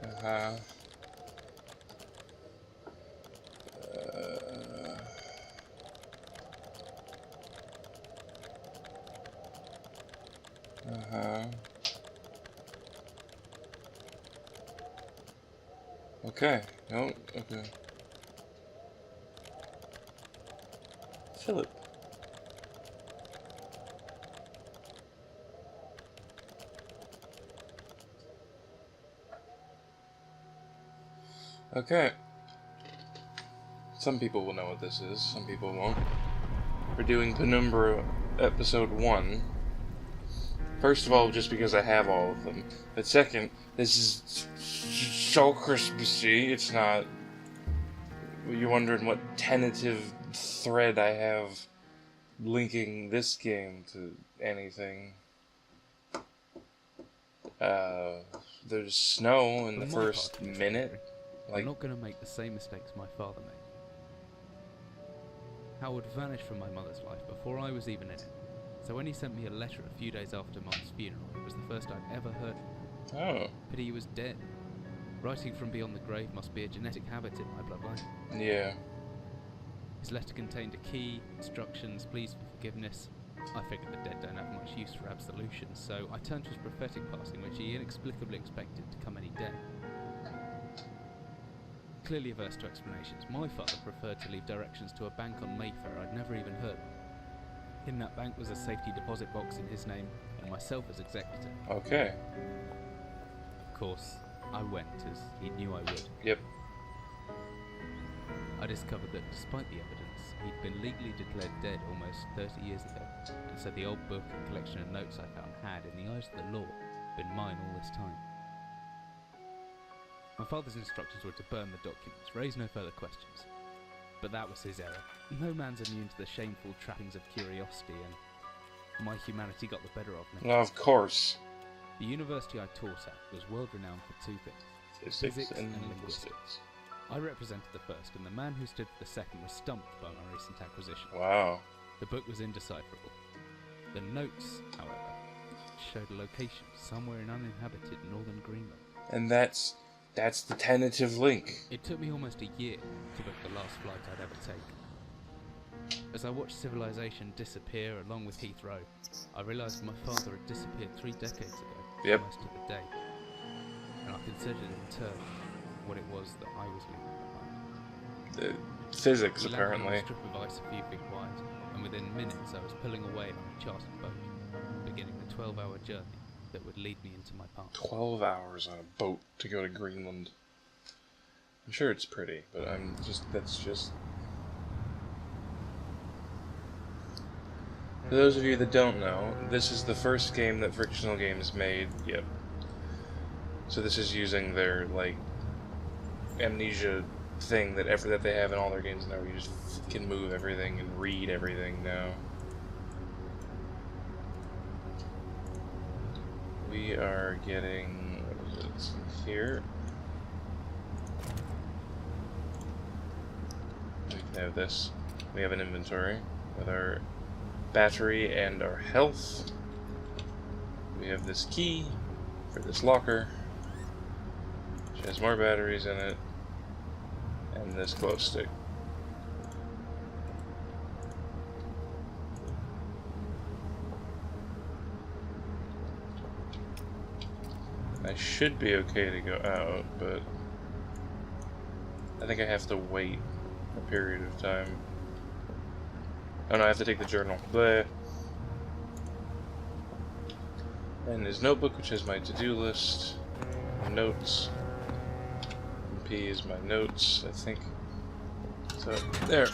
Uh-huh. Uh-huh. Okay. No, okay. Philip. Okay. Some people will know what this is, some people won't. We're doing Penumbra Ep.1. First of all, just because I have all of them. But second, this is so Christmassy, it's not... You're wondering what tentative thread I have linking this game to anything. There's snow in the first minute. I'm not going to make the same mistakes my father made. Howard vanished from my mother's life before I was even in it. So when he sent me a letter a few days after Mum's funeral, it was the first I'd ever heard from him. Oh. Pity he was dead. Writing from beyond the grave must be a genetic habit in my bloodline. Yeah. His letter contained a key, instructions, pleas for forgiveness. I figured the dead don't have much use for absolution, so I turned to his prophetic passing, which he inexplicably expected to come any day. Clearly averse to explanations, my father preferred to leave directions to a bank on Mayfair I'd never even heard of. In that bank was a safety deposit box in his name, and myself as executor. Okay. Of course, I went, as he knew I would. Yep. I discovered that despite the evidence, he'd been legally declared dead almost 30 years ago, and so the old book and collection of notes I found had, in the eyes of the law, been mine all this time. My father's instructions were to burn the documents, raise no further questions. But that was his error. No man's immune to the shameful trappings of curiosity, and my humanity got the better of me. Of course. The university I taught at was world-renowned for two things: Physics and linguistics. I represented the first, and the man who stood for the second was stumped by my recent acquisition. Wow. The book was indecipherable. The notes, however, showed a location somewhere in uninhabited northern Greenland. And that's the tentative link. It took me almost a year to book the last flight I'd ever take. As I watched civilization disappear along with Heathrow, I realised my father had disappeared 3 decades ago, Yep. almost to the day. And I considered in turn what it was that I was leaving behind. Physics, We landed on apparently. a strip of ice a few feet wide, and within minutes I was pulling away on a chartered boat, beginning the 12-hour journey that would lead me into my past. 12 hours on a boat to go to Greenland. I'm sure it's pretty, but that's just... For those of you that don't know, this is the first game that Frictional Games made. Yep. So this is using their, like, amnesia thing that they have in all their games now, where you just can move everything and read everything now. We are getting, what is it, here. We can have this. We have an inventory with our battery and our health. We have this key for this locker, which has more batteries in it, and this glow stick. I should be okay to go out, but I think I have to wait a period of time. Oh no, I have to take the journal. Bleh. And his notebook, which has my to-do list, notes. And P is my notes, I think. So, there.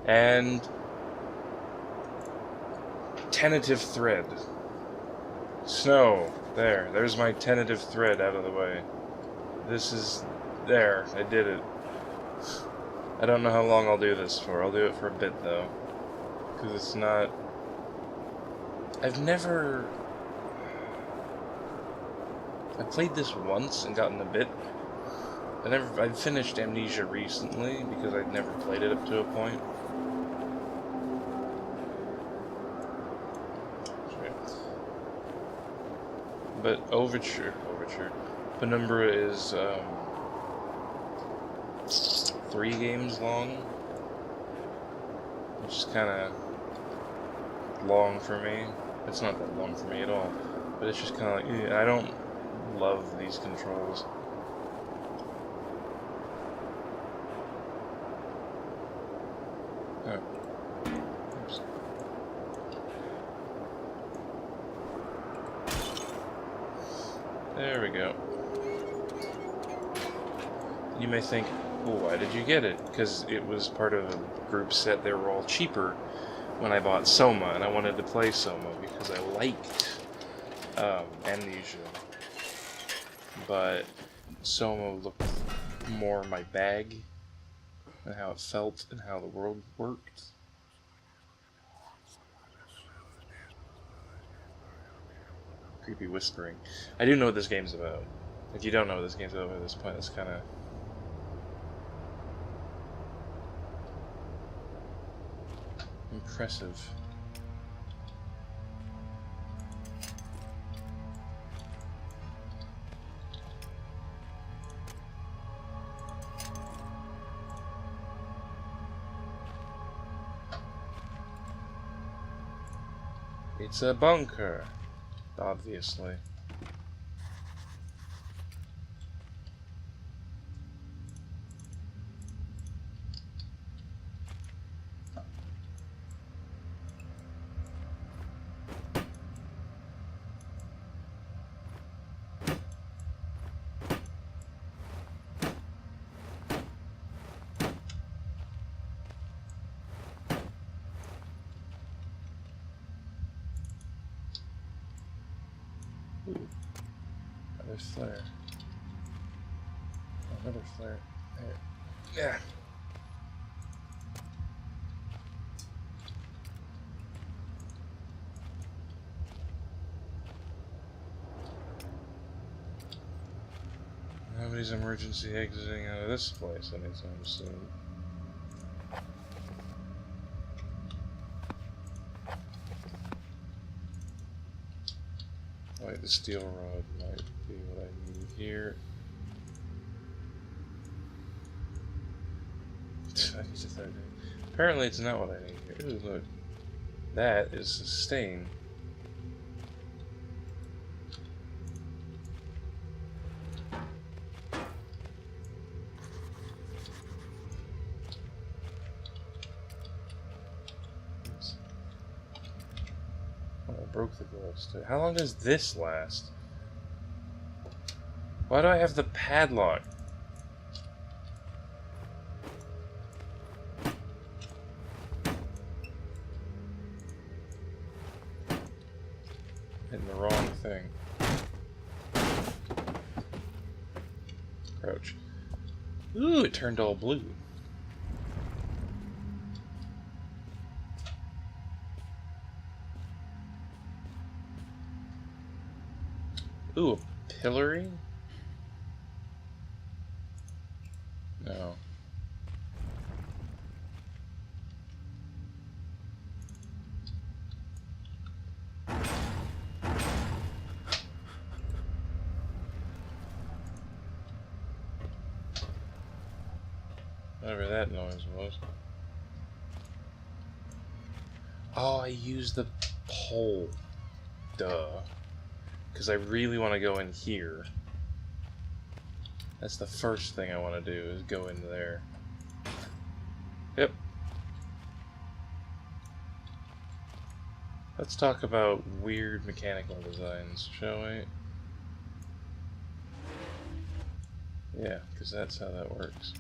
And tentative thread. Snow. There's my tentative thread out of the way. This is... there. I did it. I don't know how long I'll do this for. I'll do it for a bit, though. Because it's not... I've never... I played this once and gotten a bit. I've finished Amnesia recently, because I'd never played it up to a point. But Overture. Penumbra is 3 games long, which is kind of long for me. It's not that long for me at all, but it's just kind of like, I don't love these controls. Oh. Oops. There we go. You may think, well, why did you get it? Because it was part of a group set. They were all cheaper when I bought Soma, and I wanted to play Soma because I liked Amnesia. But Soma looked more my bag, and how it felt, and how the world worked. Creepy whispering. I do know what this game's about. If you don't know what this game's about at this point, that's kind of... impressive. It's a bunker, obviously. Ooh, another flare. Another flare. There. Yeah. Nobody's emergency exiting out of this place anytime soon. Wait, the steel rod might be what I need here. Apparently it's not what I need here. Ooh, look. That is sustain. Oh, I broke the gloves too. How long does this last? Why do I have the padlock? Hitting the wrong thing. Crouch. Ooh, it turned all blue. Ooh, a pillory? No. Whatever that noise was. Oh, I used the pole. Duh. Because I really want to go in here. That's the first thing I want to do, is go in there. Yep. Let's talk about weird mechanical designs, shall we? Yeah, because that's how that works.